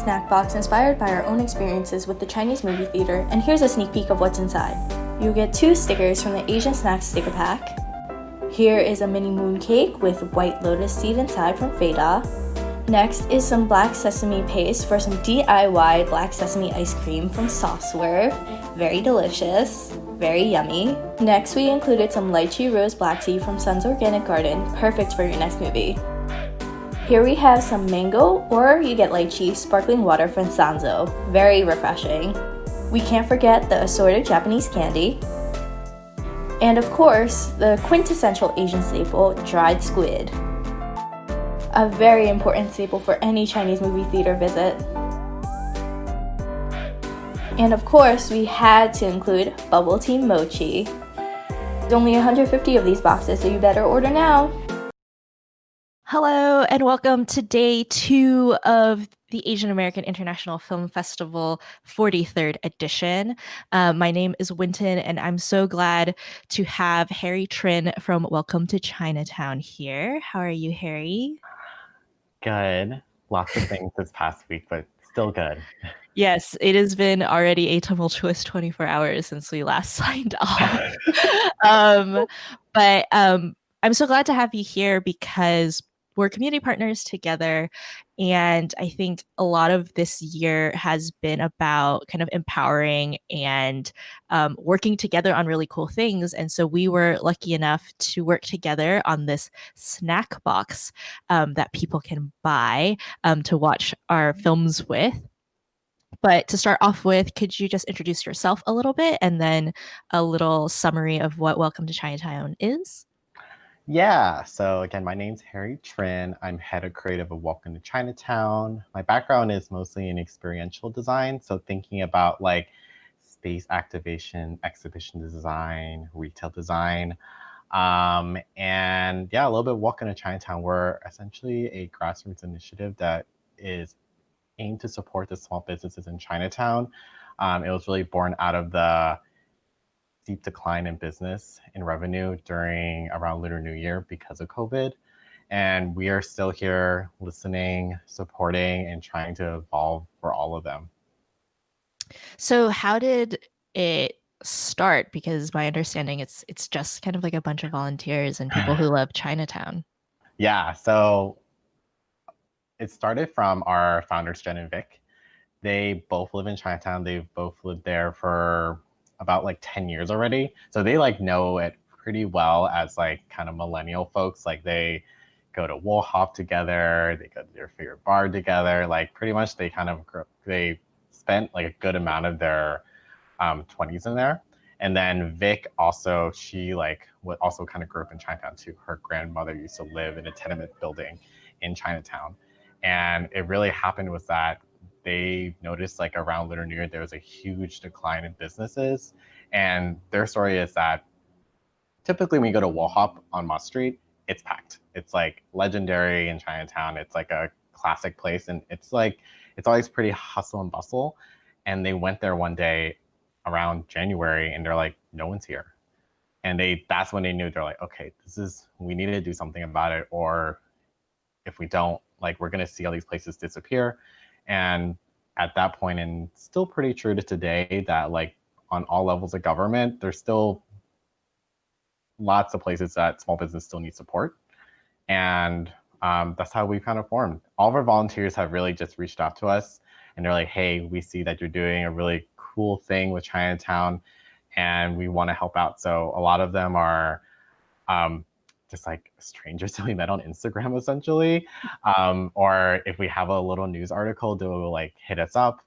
snack box inspired by our own experiences with the Chinese movie theater, and here's a sneak peek of what's inside. You'll get 2 stickers from the Asian Snacks sticker pack. Here is a mini moon cake with white lotus seed inside from Feda. Next is some black sesame paste for some DIY black sesame ice cream from Saucewerf. Very delicious, very yummy. Next, we included some lychee rose black tea from Sun's Organic Garden, perfect for your next movie. Here we have some mango, or you get lychee, sparkling water from Sanzo. Very refreshing. We can't forget the assorted Japanese candy. And of course, the quintessential Asian staple, dried squid. A very important staple for any Chinese movie theater visit. And of course, we had to include bubble tea mochi. There's only 150 of these boxes, so you better order now. Hello and welcome to day 2 of the Asian American International Film Festival 43rd edition. My name is Wynton and I'm so glad to have Harry Trinh from Welcome to Chinatown here. How are you, Harry? Good. Lots of things this past week, but still good. Yes, it has been already a tumultuous 24 hours since we last signed off. But I'm so glad to have you here because we're community partners together. And I think a lot of this year has been about kind of empowering and working together on really cool things. And so we were lucky enough to work together on this snack box that people can buy to watch our films with. But to start off with, could you just introduce yourself a little bit and then a little summary of what Welcome to Chinatown is? Yeah, so again, my name's Harry Trinh. I'm head of creative of Welcome to Chinatown. My background is mostly in experiential design, so thinking about like space activation, exhibition design, retail design. And yeah, a little bit of Welcome to Chinatown. We're essentially a grassroots initiative that is aimed to support the small businesses in Chinatown. It was really born out of the steep decline in business and revenue during around Lunar New Year because of COVID. And we are still here listening, supporting, and trying to evolve for all of them. So how did it start? Because my understanding it's just kind of like a bunch of volunteers and people who love Chinatown. Yeah, so it started from our founders, Jen and Vic. They both live in Chinatown. They've both lived there for about like 10 years already. So they like know it pretty well as like kind of millennial folks. Like they go to Wool Hop together, they go to their favorite bar together. Like pretty much they they spent like a good amount of their 20s in there. And then Vic also, she like also kind of grew up in Chinatown too. Her grandmother used to live in a tenement building in Chinatown. And it really happened was that they noticed like around Lunar New Year, there was a huge decline in businesses. And their story is that typically when you go to Wool Hop on Mott Street, it's packed. It's like legendary in Chinatown. It's like a classic place. And it's always pretty hustle and bustle. And they went there one day around January and they're like, no one's here. And that's when they knew, they're like, okay, we need to do something about it. Or if we don't, like we're gonna see all these places disappear. And at that point, and still pretty true to today, that like on all levels of government, there's still lots of places that small business still needs support. And that's how we kind of formed. All of our volunteers have really just reached out to us and they're like, hey, we see that you're doing a really cool thing with Chinatown and we want to help out. So a lot of them are just like strangers that we met on Instagram essentially. Or if we have a little news article, they'll like hit us up.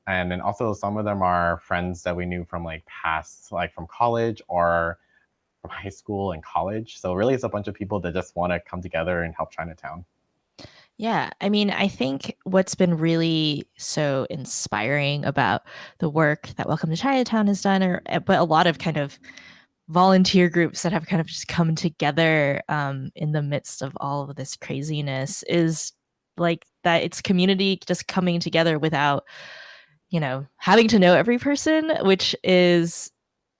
And then also some of them are friends that we knew from like past, like from college or from high school and college. So really it's a bunch of people that just want to come together and help Chinatown. Yeah, I mean, I think what's been really so inspiring about the work that Welcome to Chinatown has done, but a lot of kind of volunteer groups that have kind of just come together in the midst of all of this craziness is like that it's community just coming together without, having to know every person, which is,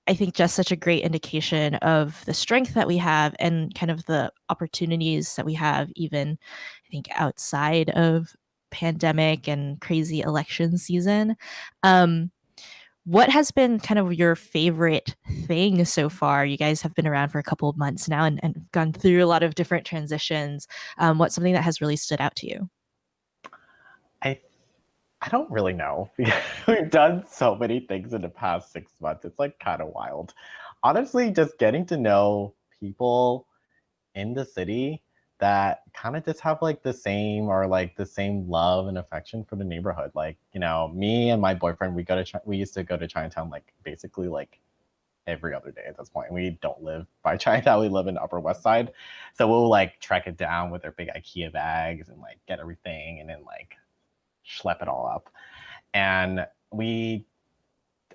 I think, just such a great indication of the strength that we have and kind of the opportunities that we have, even I think outside of pandemic and crazy election season. What has been kind of your favorite thing so far? You guys have been around for a couple of months now and gone through a lot of different transitions. What's something that has really stood out to you? I I don't really know. We've done so many things in the past 6 months. It's like kind of wild. Honestly, just getting to know people in the city that kind of just have like the same or like the same love and affection for the neighborhood. Like, me and my boyfriend, we used to go to Chinatown like basically like every other day at this point. We don't live by Chinatown. We live in the Upper West Side. So we'll like trek it down with our big IKEA bags and like get everything and then like schlep it all up. And we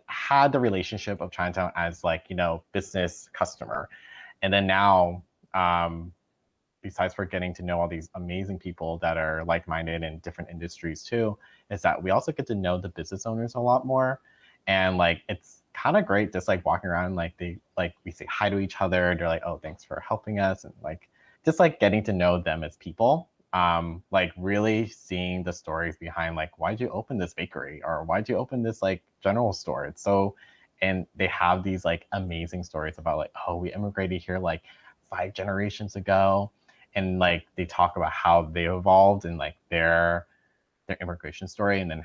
had the relationship of Chinatown as like, business customer. And then now, besides for getting to know all these amazing people that are like-minded in different industries too, is that we also get to know the business owners a lot more. And like, it's kind of great just like walking around, like we say hi to each other. They're like, oh, thanks for helping us. And like, just like getting to know them as people. Like really seeing the stories behind like, why'd you open this bakery or why'd you open this like general store? And they have these like amazing stories about like, oh, we immigrated here like 5 generations ago. And like they talk about how they evolved and like their immigration story and then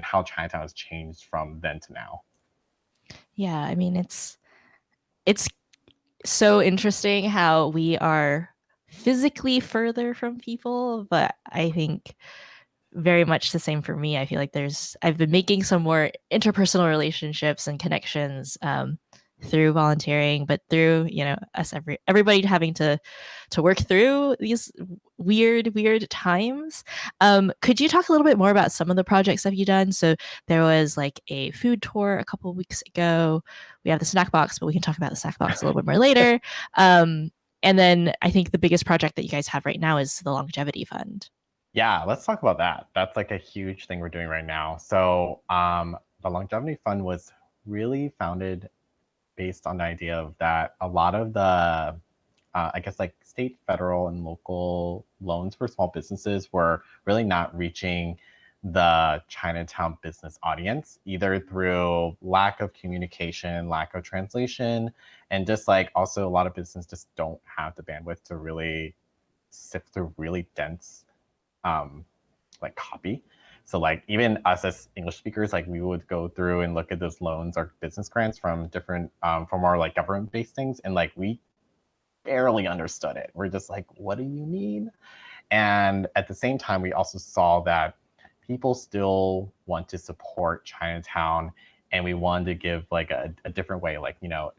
how Chinatown has changed from then to now. Yeah, I mean it's so interesting how we are physically further from people, but I think very much the same for me. I feel like I've been making some more interpersonal relationships and connections through volunteering, but through everybody having to work through these weird times. Could you talk a little bit more about some of the projects that you've done? So there was like a food tour a couple of weeks ago. We have the snack box, but we can talk about the snack box a little bit more later. And then I think the biggest project that you guys have right now is the longevity fund. Yeah, let's talk about that. That's like a huge thing we're doing right now. So the longevity fund was really founded based on the idea of that a lot of the I guess like state, federal, and local loans for small businesses were really not reaching the Chinatown business audience, either through lack of communication, lack of translation, and just like also a lot of businesses just don't have the bandwidth to really sift through really dense like copy. So like even us as English speakers, like we would go through and look at those loans or business grants from different from our like government-based things, and like we barely understood it. We're just like, what do you mean? And at the same time, we also saw that people still want to support Chinatown, and we wanted to give like a different way, like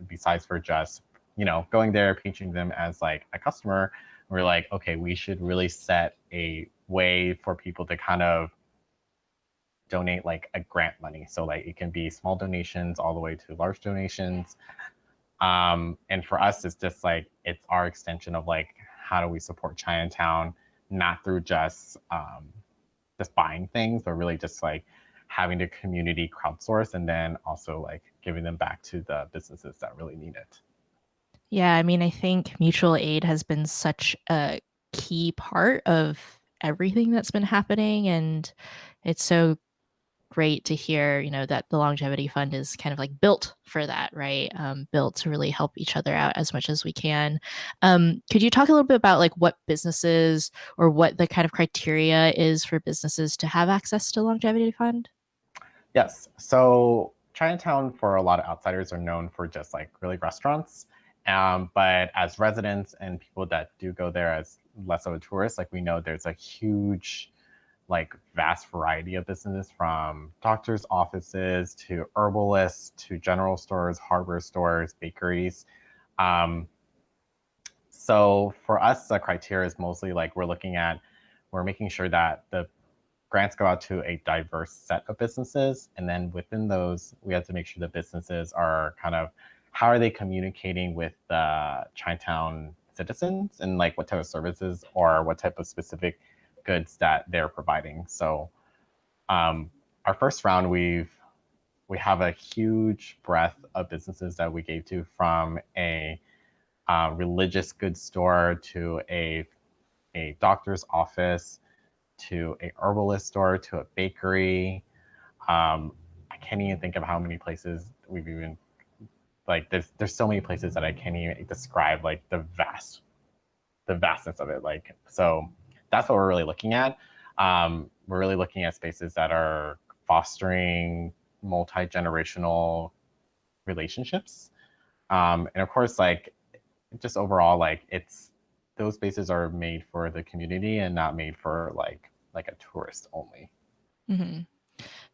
besides for just going there, painting them as like a customer. We're like, okay, we should really set a way for people to kind of donate like a grant money. So like it can be small donations all the way to large donations. And for us, it's just like, it's our extension of like, how do we support Chinatown, not through just buying things, but really just like having the community crowdsource and then also like giving them back to the businesses that really need it. Yeah, I mean, I think mutual aid has been such a key part of everything that's been happening. And it's so great to hear, that the longevity fund is kind of like built for that, right? Built to really help each other out as much as we can. Could you talk a little bit about like what businesses or what the kind of criteria is for businesses to have access to longevity fund? Yes. So Chinatown, for a lot of outsiders, are known for just like really restaurants. But as residents and people that do go there as less of a tourist, like we know there's a huge, like vast variety of businesses, from doctors' offices to herbalists to general stores, hardware stores, bakeries. Um, so for us, the criteria is mostly like we're making sure that the grants go out to a diverse set of businesses. And then within those, we have to make sure the businesses are kind of, how are they communicating with the Chinatown citizens and like what type of services or what type of specific goods that they're providing. So our first round, we have a huge breadth of businesses that we gave to, from a religious goods store to a doctor's office to a herbalist store to a bakery. I can't even think of how many places we've even like. There's so many places that I can't even describe like the vastness of it. Like, so that's what we're really looking at. We're really looking at spaces that are fostering multi-generational relationships. And of course, like just overall, like it's those spaces are made for the community and not made for like a tourist only. Mm-hmm.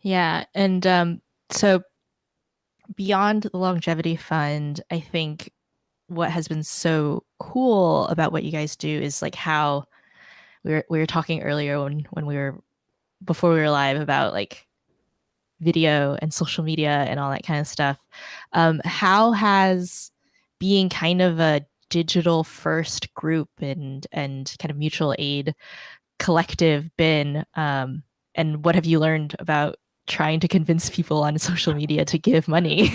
Yeah. And so beyond the longevity fund, I think what has been so cool about what you guys do is like how we were talking earlier when we were before we were live about like video and social media and all that kind of stuff. How has being kind of a digital first group and kind of mutual aid collective been? And what have you learned about trying to convince people on social media to give money?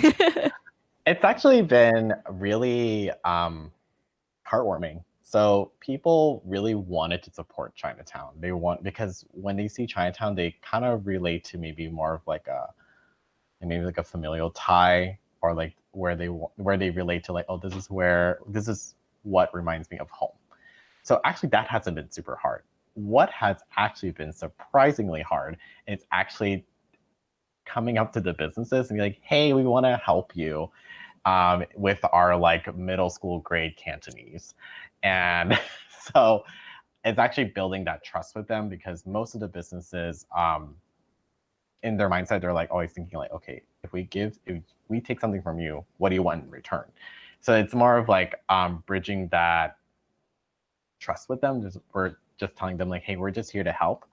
It's actually been really heartwarming. So people really wanted to support Chinatown. Because when they see Chinatown, they kind of relate to maybe more of like a familial tie, or like where they relate to like, oh, this is what reminds me of home. So actually that hasn't been super hard. What has actually been surprisingly hard is actually coming up to the businesses and be like, hey, we want to help you with our like middle school grade Cantonese. And so it's actually building that trust with them, because most of the businesses in their mindset, they're like always thinking like, okay, if we take something from you, what do you want in return? So it's more of like bridging that trust with them. We're just telling them like, hey, we're just here to help.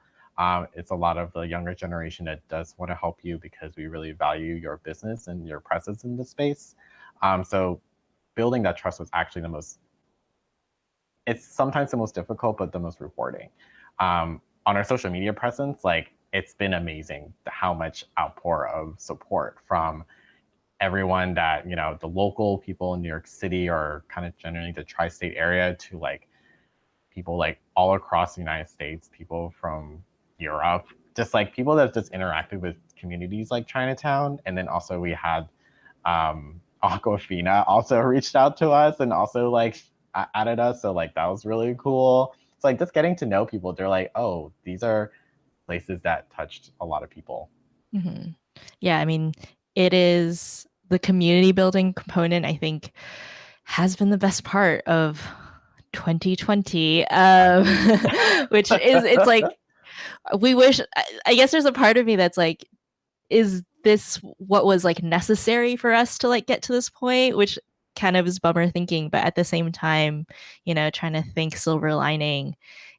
It's a lot of the younger generation that does want to help you because we really value your business and your presence in the space. So building that trust was actually it's sometimes the most difficult, but the most rewarding. On our social media presence, like it's been amazing how much outpour of support from everyone that, the local people in New York City, or kind of generally the tri-state area, to like people like all across the United States, people from Europe, just like people that just interacted with communities like Chinatown. And then also we had Aquafina also reached out to us and also like added us. So like that was really cool. It's like just getting to know people. They're like, oh, these are places that touched a lot of people. Mm-hmm. Yeah, I mean, it is the community building component, I think, has been the best part of 2020, which is, it's like, we wish, I guess there's a part of me that's like, is this what was like necessary for us to like get to this point? Which kind of is bummer thinking, but at the same time, trying to think silver lining,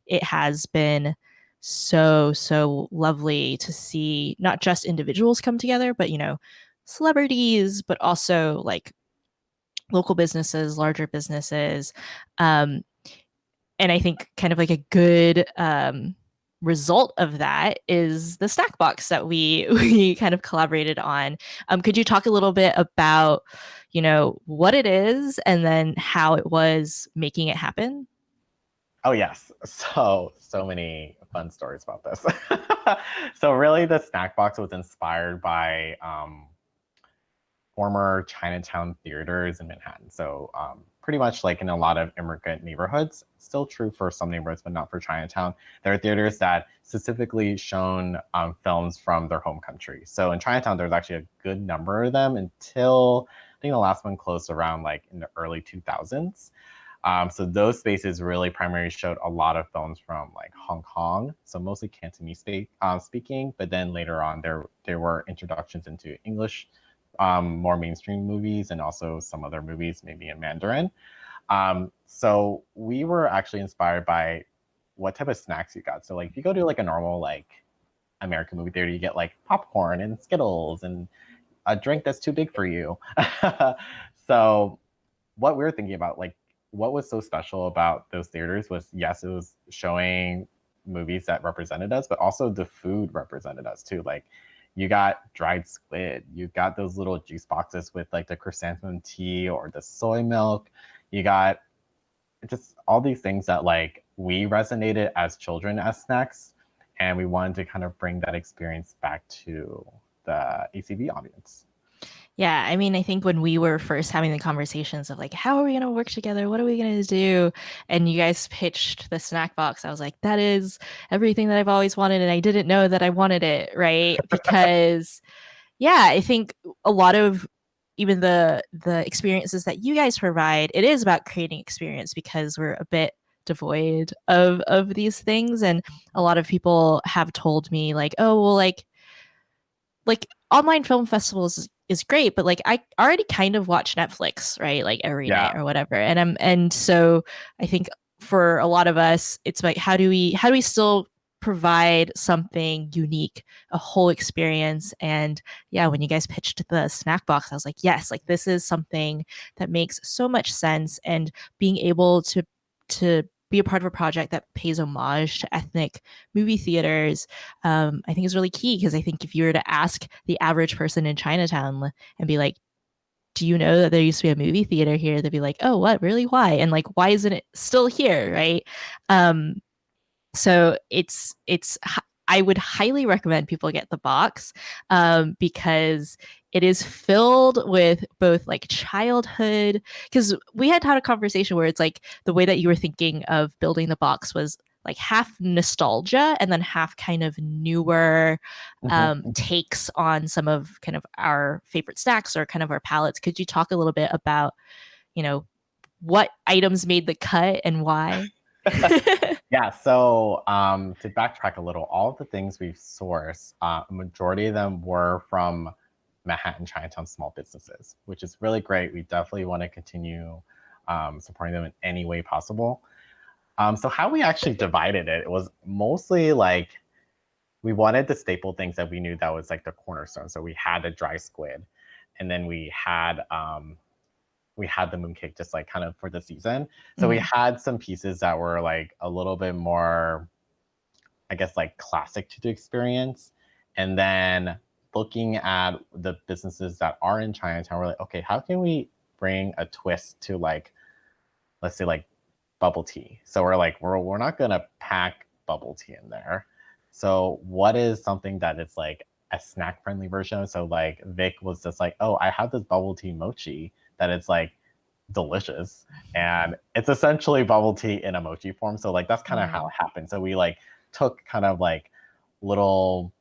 it has been so lovely to see not just individuals come together, but celebrities, but also like local businesses, larger businesses. And I think kind of like a good result of that is the snack box that we kind of collaborated on. Could you talk a little bit about, what it is and then how it was making it happen? Oh yes, so many fun stories about this. So really, the snack box was inspired by former Chinatown theaters in Manhattan. So pretty much like in a lot of immigrant neighborhoods, still true for some neighborhoods, but not for Chinatown. There are theaters that specifically shown films from their home country. So in Chinatown, there's actually a good number of them until I think the last one closed around like in the early 2000s. So those spaces really primarily showed a lot of films from like Hong Kong, so mostly Cantonese speaking, but then later on there were introductions into English, more mainstream movies, and also some other movies maybe in Mandarin. So we were actually inspired by what type of snacks you got. So like if you go to like a normal like American movie theater, you get like popcorn and Skittles and a drink that's too big for you. So what we were thinking about, like what was so special about those theaters was, yes, it was showing movies that represented us, but also the food represented us too. Like you got dried squid, you got those little juice boxes with like the chrysanthemum tea or the soy milk. You got just all these things that like we resonated as children as snacks. And we wanted to kind of bring that experience back to the ACB audience. Yeah, I mean, I think when we were first having the conversations of like, how are we going to work together? What are we going to do? And you guys pitched the snack box. I was like, that is everything that I've always wanted. And I didn't know that I wanted it, right? Because, yeah, I think a lot of even the experiences that you guys provide, it is about creating experience because we're a bit devoid of these things. And a lot of people have told me like, oh, well, like online film festivals is great, but like I already kind of watch Netflix, right? Like every night or whatever. And so I think for a lot of us, it's like how do we still provide something unique, a whole experience? And yeah, when you guys pitched the snack box, I was like, yes, like this is something that makes so much sense. And being able to be a part of a project that pays homage to ethnic movie theaters, I think is really key because I think if you were to ask the average person in Chinatown and be like, do you know that there used to be a movie theater here? They'd be like, oh, what? Really? Why? And like, why isn't it still here? Right. So I would highly recommend people get the box because it is filled with both like childhood, because we had had a conversation where it's like the way that you were thinking of building the box was like half nostalgia and then half kind of newer takes on some of kind of our favorite snacks or kind of our palettes. Could you talk a little bit about, you know, what items made the cut and why? Yeah, so to backtrack a little, all of the things we've sourced, a majority of them were from Manhattan Chinatown small businesses, which is really great. We definitely want to continue supporting them in any way possible. So how we actually divided it was mostly like we wanted the staple things that we knew that was like the cornerstone. So we had the dry squid, and then we had the mooncake just like kind of for the season. So we had some pieces that were like a little bit more, I guess, like classic to the experience. And then looking at the businesses that are in Chinatown, we're like, okay, how can we bring a twist to like, let's say like bubble tea? So we're like, we're not gonna pack bubble tea in there. So what is something that is like a snack friendly version? So like Vic was just like, oh, I have this bubble tea mochi that it's like delicious, and it's essentially bubble tea in a mochi form. So like that's kind of how it happened. So we like took kind of like little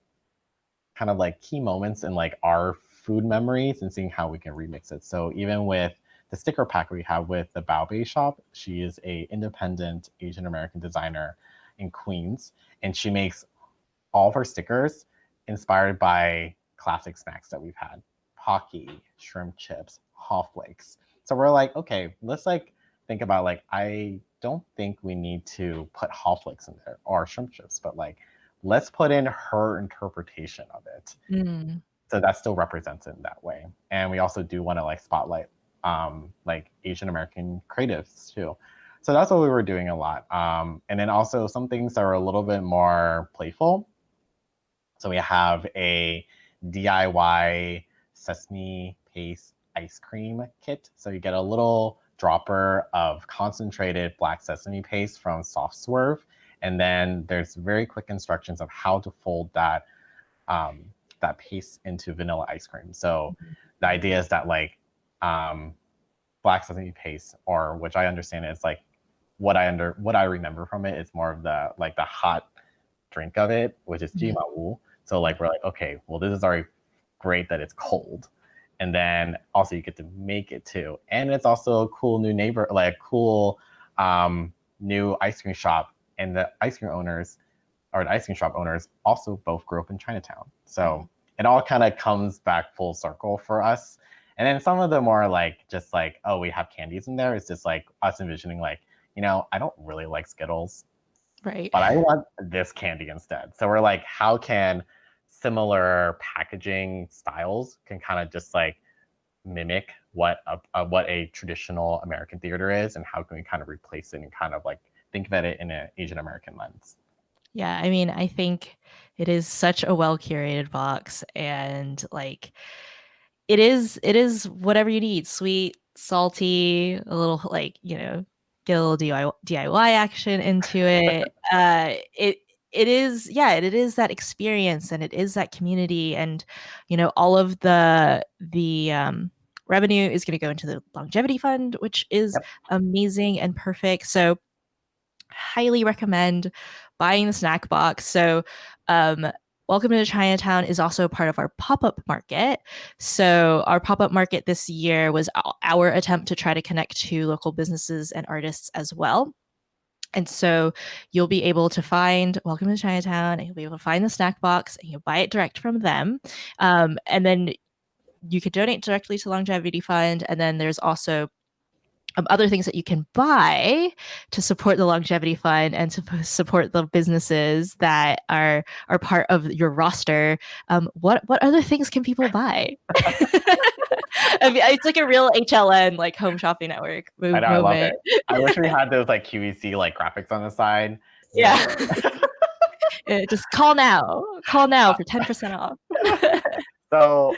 kind of like key moments in like our food memories and seeing how we can remix it. So even with the sticker pack we have with the Bao Bei shop, she is a independent Asian American designer in Queens, and she makes all of her stickers inspired by classic snacks that we've had: Pocky, shrimp chips, haw flakes. So we're like, okay, let's like think about like, I don't think we need to put haw flakes in there or shrimp chips, but like, let's put in her interpretation of it. So that still represents it in that way. And we also do want to like spotlight like Asian American creatives too. So that's what we were doing a lot. And then also some things that are a little bit more playful. So we have a DIY sesame paste ice cream kit. So you get a little dropper of concentrated black sesame paste from Soft Swerve. And then there's very quick instructions of how to fold that that paste into vanilla ice cream. So the idea is that like black sesame paste, or which I understand is like what I remember from it is more of the like the hot drink of it, which is Jima Wu. So like we're like, okay, well this is already great that it's cold. And then also you get to make it too. And it's also a cool new neighbor, like a cool new ice cream shop. And the ice cream owners or the ice cream shop owners also both grew up in Chinatown. So it all kind of comes back full circle for us. And then some of them are like, just like, oh, we have candies in there. It's just like us envisioning like, you know, I don't really like Skittles, Right. but I want this candy instead. So we're like, how can similar packaging styles can kind of just like mimic what a traditional American theater is, and how can we kind of replace it and kind of like think about it in an Asian American lens? Yeah, I mean, I think it is such a well curated box, and like it is whatever you need: sweet, salty, a little like, you know, get a little DIY action into it. it is, yeah, it is that experience, and it is that community, and all of the revenue is going to go into the longevity fund, which is Yep. amazing and perfect. So highly recommend buying the snack box. So Welcome to Chinatown is also part of our pop-up market. So our pop-up market this year was our attempt to try to connect to local businesses and artists as well. And so you'll be able to find Welcome to Chinatown, and you'll be able to find the snack box, and you'll buy it direct from them. And then you could donate directly to Longevity Fund. And then there's also other things that you can buy to support the Longevity Fund and to support the businesses that are part of your roster. What other things can people buy? I mean, it's like a real HLN, like home shopping network I know, I love moment. it. I wish we had those like QVC like graphics on the side. Yeah. Just call now for 10% off. So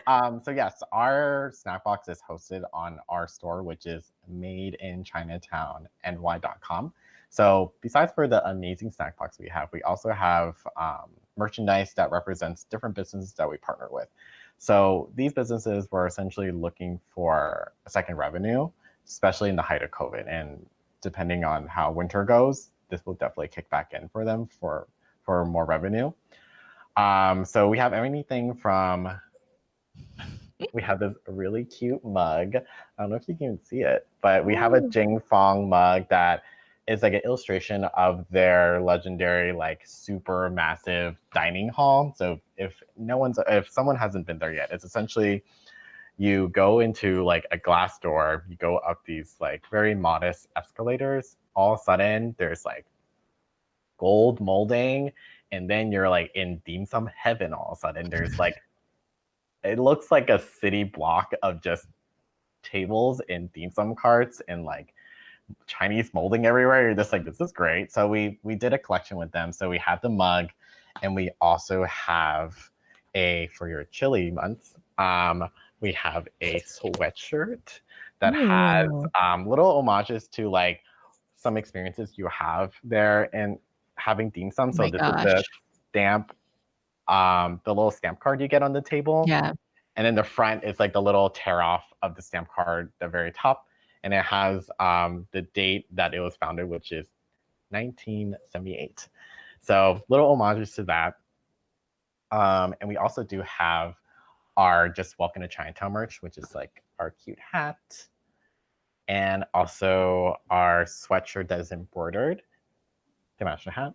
yes, our snack box is hosted on our store, which is madeinChinatownNY.com. So besides for the amazing snack box we also have merchandise that represents different businesses that we partner with. So these businesses were essentially looking for a second revenue, especially in the height of COVID. And depending on how winter goes, this will definitely kick back in for them for more revenue. So we have anything from, we have this really cute mug. I don't know if you can see it, but we have a Jing Fong mug that is like an illustration of their legendary, like super massive dining hall. So if someone hasn't been there yet, it's essentially you go into like a glass door, you go up these like very modest escalators. All of a sudden, there's like gold molding, and then you're like in dim sum heaven. All of a sudden, there's like, it looks like a city block of just tables and dim sum carts and like Chinese molding everywhere. You're just like, this is great. So we did a collection with them. So we have the mug, and we also have for your chilly months, we have a sweatshirt that has little homages to like some experiences you have there and having dim sum. So this is the stamp, the little stamp card you get on the table. Yeah. And then the front is like the little tear off of the stamp card, the very top. And it has the date that it was founded, which is 1978. So little homages to that. And we also do have our Just Welcome to Chinatown merch, which is like our cute hat. And also our sweatshirt that is embroidered, the matching hat.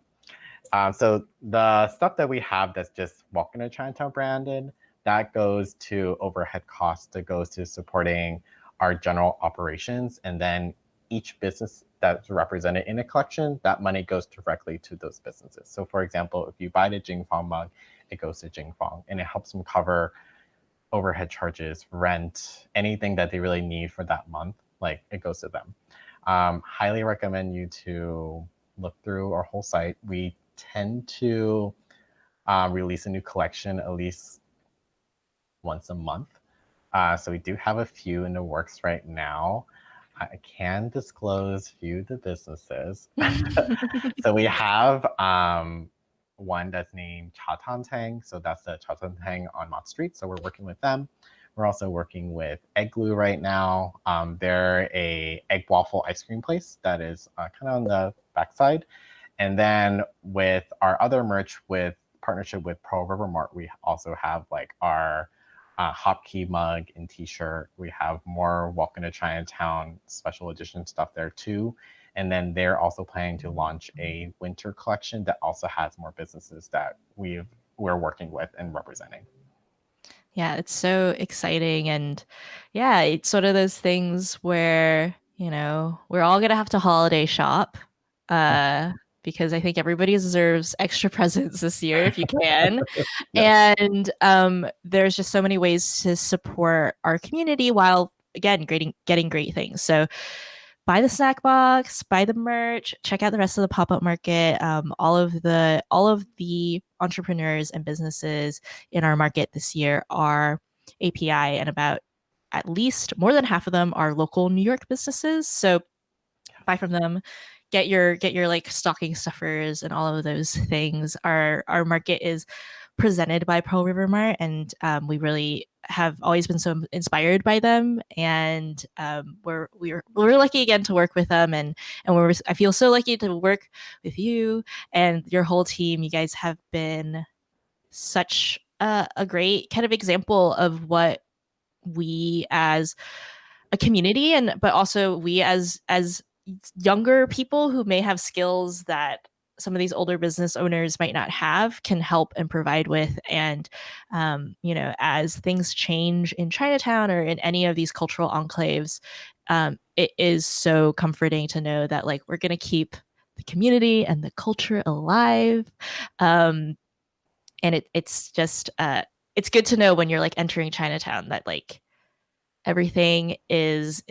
So the stuff that we have that's just Welcome to Chinatown branded, that goes to overhead costs, that goes to supporting our general operations. And then each business that's represented in a collection, that money goes directly to those businesses. So for example, if you buy the Jing Fong mug, it goes to Jing Fong, and it helps them cover overhead charges, rent, anything that they really need for that month, like it goes to them. Highly recommend you to look through our whole site. We tend to release a new collection at least once a month. So we do have a few in the works right now. I can disclose a few of the businesses. So we have one that's named Cha Tan Tang. So that's the Cha Tan Tang on Mott Street. So we're working with them. We're also working with Egg Glue right now. They're a egg waffle ice cream place that is kind of on the backside. And then with our other merch, with partnership with Pearl River Mart, we also have like our Hop Key mug and t-shirt. We have more Welcome to Chinatown special edition stuff there too. And then they're also planning to launch a winter collection that also has more businesses that we're working with and representing. Yeah, it's so exciting. And yeah, it's sort of those things where, we're all going to have to holiday shop because I think everybody deserves extra presents this year if you can. Yes. And there's just so many ways to support our community while, again, getting great things. So buy the snack box, buy the merch, check out the rest of the pop-up market. All of the entrepreneurs and businesses in our market this year are API, and about at least more than half of them are local New York businesses. So buy from them, get your like stocking stuffers and all of those things. Our market is presented by Pearl River Mart, and we really have always been so inspired by them. And we're lucky again to work with them, and I feel so lucky to work with you and your whole team. You guys have been such a great kind of example of what we as a community, and but also we as younger people who may have skills that some of these older business owners might not have, can help and provide with. And as things change in Chinatown or in any of these cultural enclaves, it is so comforting to know that like we're going to keep the community and the culture alive. And it's just it's good to know when you're like entering Chinatown that like everything is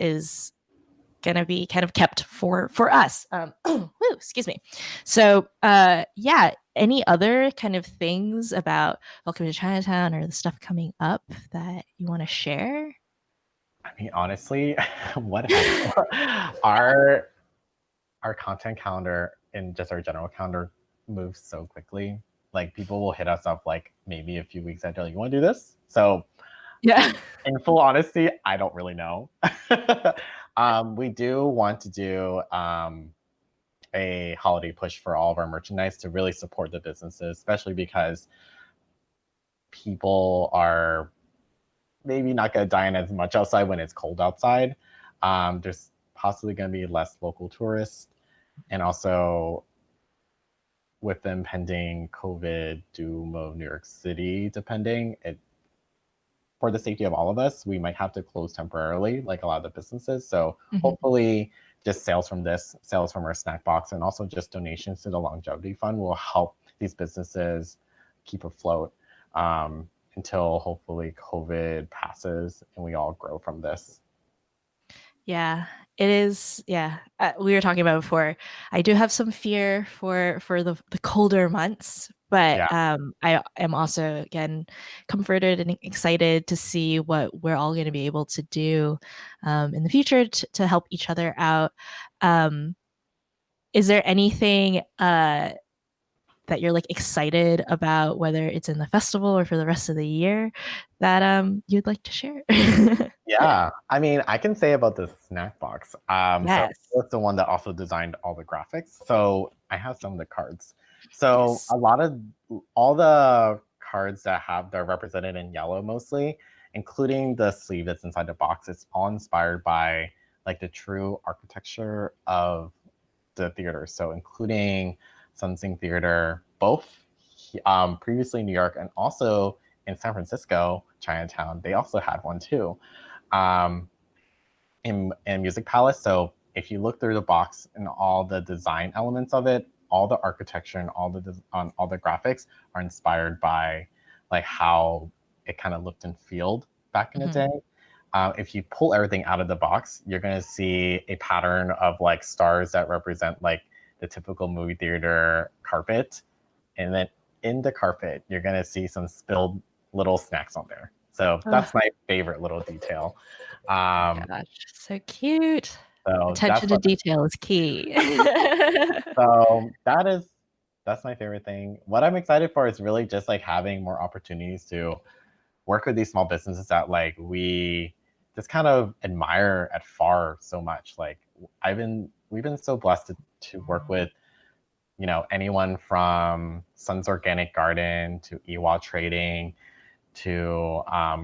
gonna be kind of kept for us. Woo, excuse me. So yeah, any other kind of things about Welcome to Chinatown or the stuff coming up that you want to share? I mean, honestly, what happened? our content calendar and just our general calendar moves so quickly. Like people will hit us up like maybe a few weeks after, like, you want to do this? So Yeah. in full honesty, I don't really know. We do want to do a holiday push for all of our merchandise to really support the businesses, especially because people are maybe not going to dine as much outside when it's cold outside. There's possibly going to be less local tourists. And also with the impending COVID doom of New York City, depending, for the safety of all of us, we might have to close temporarily, like a lot of the businesses. So hopefully just sales from our snack box, and also just donations to the longevity fund will help these businesses keep afloat until hopefully COVID passes and we all grow from this. Yeah, it is. Yeah, we were talking about before. I do have some fear for the colder months, but Yeah. I am also again comforted and excited to see what we're all going to be able to do in the future to help each other out. Is there anything that you're like excited about, whether it's in the festival or for the rest of the year, that you'd like to share? Yeah, I mean, I can say about the snack box. So I Yes. was the one that also designed all the graphics. So I have some of the cards. So Yes. a lot of all the cards they're represented in yellow mostly, including the sleeve that's inside the box. It's all inspired by like the true architecture of the theater. So including Sun Sing Theater, both previously in New York and also in San Francisco, Chinatown. They also had one too. In Music Palace. So if you look through the box and all the design elements of it, all the architecture and all the graphics are inspired by like how it kind of looked and felt back in the day. If you pull everything out of the box, you're going to see a pattern of like stars that represent like the typical movie theater carpet. And then in the carpet, you're going to see some spilled little snacks on there. So that's my favorite little detail. Gosh, so cute. So Attention to detail is key. so that's my favorite thing. What I'm excited for is really just like having more opportunities to work with these small businesses that like we just kind of admire at FAR so much. Like we've been so blessed to work with, anyone from Sun's Organic Garden to Iwa Trading to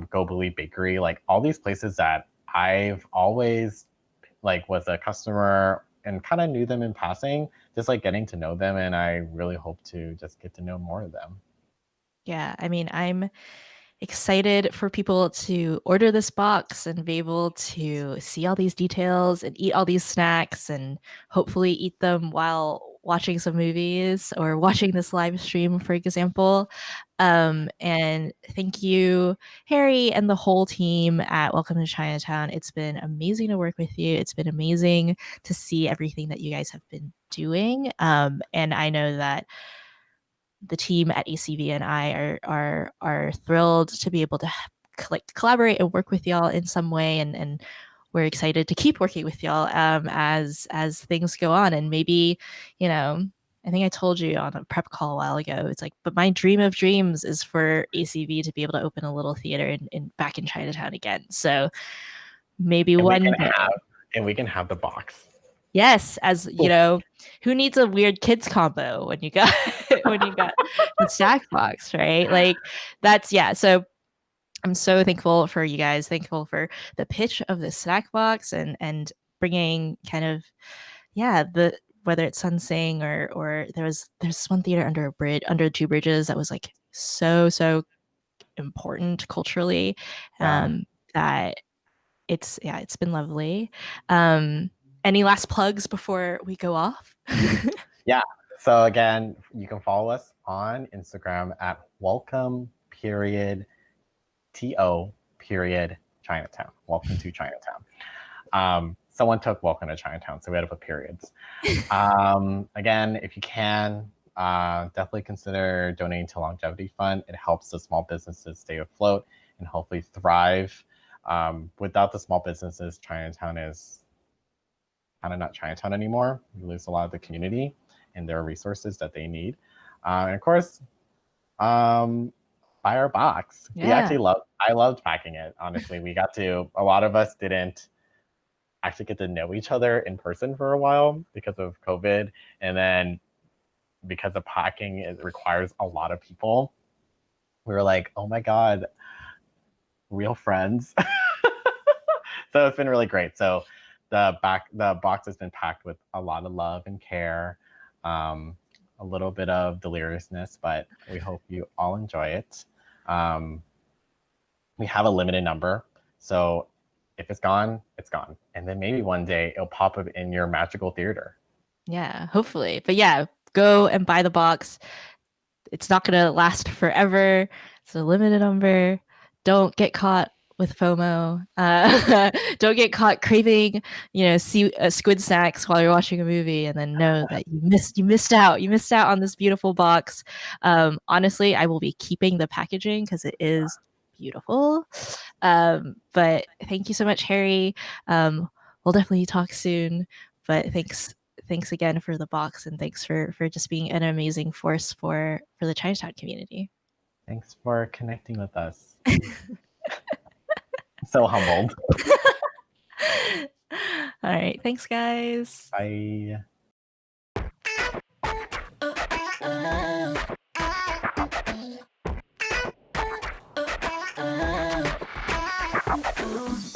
Go Believe Bakery, like all these places that I've always like was a customer and kind of knew them in passing, just like getting to know them. And I really hope to just get to know more of them. Yeah, I mean, I'm excited for people to order this box and be able to see all these details and eat all these snacks and hopefully eat them while watching some movies or watching this live stream, for example. And thank you, Harry, and the whole team at Welcome to Chinatown. It's been amazing to work with you. It's been amazing to see everything that you guys have been doing. And I know that the team at ACV and I are thrilled to be able to like collaborate and work with y'all in some way, and we're excited to keep working with y'all as things go on. And maybe, I think I told you on a prep call a while ago, it's like, but my dream of dreams is for ACV to be able to open a little theater back in Chinatown again. So maybe one day. And we can have the box. Yes, as who needs a weird kids combo when you got the snack box, right? Like that's So I'm so thankful for you guys. Thankful for the pitch of the snack box and bringing kind of the whether it's Sun Sing or there's one theater under two bridges that was like so important culturally, that it's been lovely. Any last plugs before we go off? Yeah. So again, you can follow us on Instagram at welcome.to Chinatown. Welcome to Chinatown. Someone took welcome to Chinatown, so we had to put periods. Again, if you can, definitely consider donating to Longevity Fund. It helps the small businesses stay afloat and hopefully thrive. Without the small businesses, Chinatown is kind of not Chinatown anymore. We lose a lot of the community and their resources that they need. And of course, buy our box. I loved packing it. Honestly, a lot of us didn't actually get to know each other in person for a while because of COVID. And then because of packing, it requires a lot of people. We were like, oh my God, real friends. So it's been really great. So the box has been packed with a lot of love and care, a little bit of deliriousness, but we hope you all enjoy it. We have a limited number, so if it's gone, it's gone. And then maybe one day it'll pop up in your magical theater. Yeah, hopefully. But go and buy the box. It's not going to last forever. It's a limited number. Don't get caught with FOMO. Don't get caught craving, squid snacks while you're watching a movie, and then know that you missed out. You missed out on this beautiful box. Honestly, I will be keeping the packaging because it is beautiful. But thank you so much, Harry. We'll definitely talk soon. But thanks again for the box, and thanks for just being an amazing force for the Chinatown community. Thanks for connecting with us. So humbled. All right. Thanks, guys. Bye. Oh.